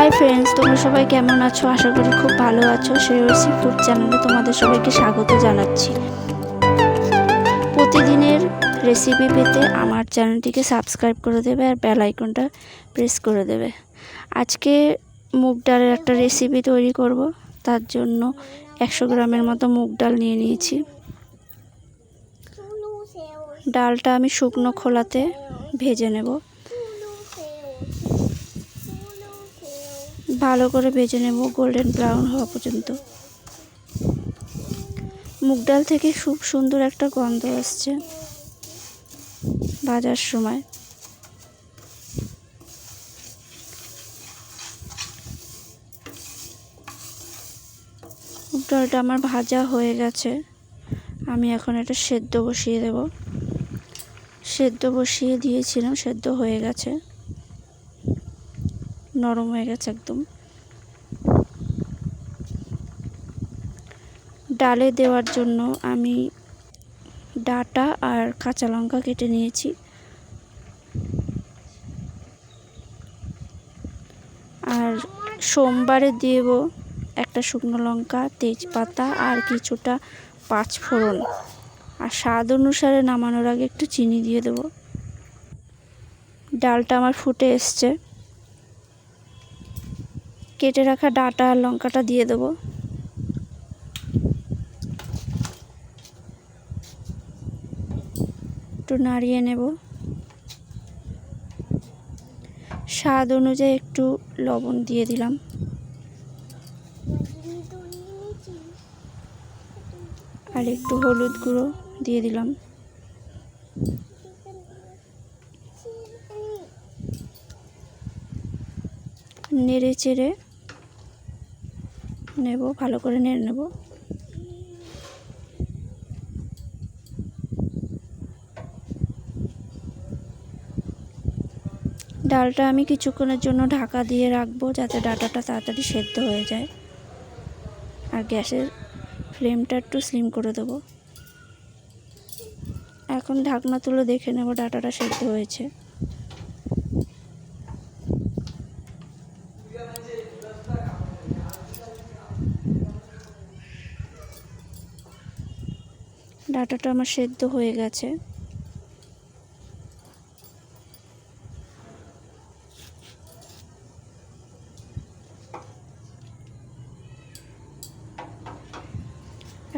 Hi friends, তোমরা সবাই কেমন আছো? আশা করি খুব ভালো আছো। শ্রেয়সী ফুড চ্যানেলে তোমাদের সবাইকে স্বাগত জানাচ্ছি। প্রতিদিনের রেসিপি পেতে আমার চ্যানেলটিকে সাবস্ক্রাইব করে দেবে আর বেল আইকনটা প্রেস করে দেবে। আজকে মুগ ডালের একটা রেসিপি তৈরি করব। তার জন্য 100 গ্রামের মতো মুগ ডাল নিয়ে নিয়েছি। ডালটা আমি শুকনো খোলাতে ভেজে নেব। ভালো করে ভেজে নেব গোল্ডেন ব্রাউন হওয়া পর্যন্ত। মুগ ডাল থেকে খুব সুন্দর একটা গন্ধ আসছে ভাজার সময়। মুগ ডালটা আমার ভাজা হয়ে গেছে। আমি এখন এটা সেদ্ধ বসিয়ে দেব। সেদ্ধ বসিয়ে দিয়েছিলাম, সেদ্ধ হয়ে গেছে, নরম হয়ে গেছে একদম। ডালে দেওয়ার জন্য আমি ডাঁটা আর কাঁচা লঙ্কা কেটে নিয়েছি। আর সোমবারে দেব একটা শুকনো লঙ্কা, তেজপাতা আর কিছুটা পাঁচফোড়ন। আর স্বাদ অনুসারে নামানোর আগে একটু চিনি দিয়ে দেব। ডালটা আমার ফুটে এসছে। কেটে রাখা ডাঁটা আর লঙ্কাটা দিয়ে দেব। একটু নাড়িয়ে নেব। স্বাদ অনুযায়ী একটু লবণ দিয়ে দিলাম। আর একটু হলুদ গুঁড়ো দিয়ে দিলাম। নেড়ে চেড়ে নেব, ভালো করে নেড়ে নেব। ডালটা আমি কিছুক্ষণের জন্য ঢাকা দিয়ে রাখবো যাতে ডাঁটাটা তাড়াতাড়ি সেদ্ধ হয়ে যায়। আর গ্যাসের ফ্লেমটা একটু স্লিম করে দেব। এখন ঢাকনা তুলে দেখে নেব ডাঁটাটা সেদ্ধ হয়েছে। ডাঁটাটা আমার সেদ্ধ হয়ে গেছে।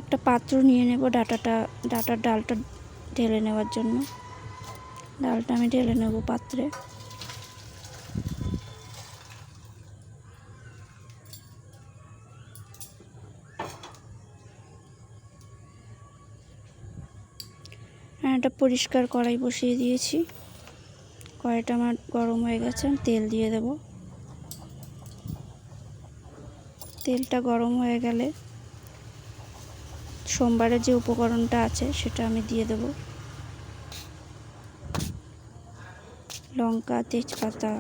একটা পাত্র নিয়ে নেব ডাঁটার ডালটা ঢেলে নেওয়ার জন্য। ডালটা আমি ঢেলে নেব পাত্রে। একটা পরিষ্কার কড়াই বসিয়ে দিয়েছি। কড়াইটা আমার গরম হয়ে গেছে। তেল দিয়ে দেব। তেলটা গরম হয়ে গেলে সোমবারের যে উপকরণটা আছে সেটা আমি দিয়ে দেব। লঙ্কা, তেজপাতা,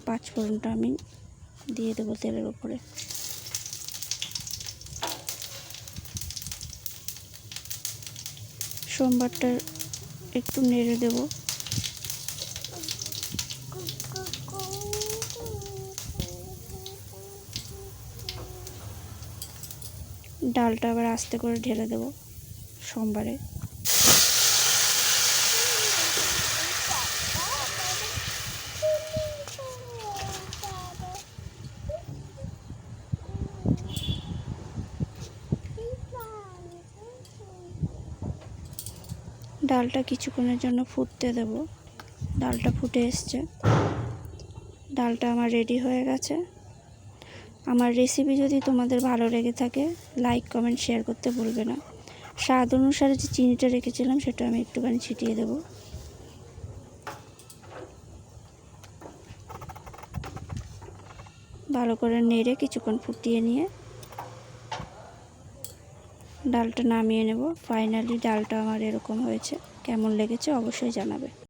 পাঁচফোড়নটা আমি দিয়ে দেব তেলের উপরে। সোমবারটা একটু নেড়ে দেব। ডালটা আবার আস্তে করে ঢেলে দেব সোমবারে। ডালটা কিছুক্ষণের জন্য ফুটতে দেব। ডালটা ফুটে এসছে। ডালটা আমার রেডি হয়ে গেছে। আমার রেসিপি যদি তোমাদের ভালো লেগে থাকে লাইক, কমেন্ট, শেয়ার করতে ভুলবে না। স্বাদ অনুসারে যে চিনিটা রেখেছিলাম সেটা আমি একটুখানি ছিটিয়ে দেব। ভালো করে নেড়ে কিছুক্ষণ ফুটিয়ে নিয়ে ডালটা নামিয়ে নেব। ফাইনালি ডালটা আমার এরকম হয়েছে। কেমন লেগেছে অবশ্যই জানাবে।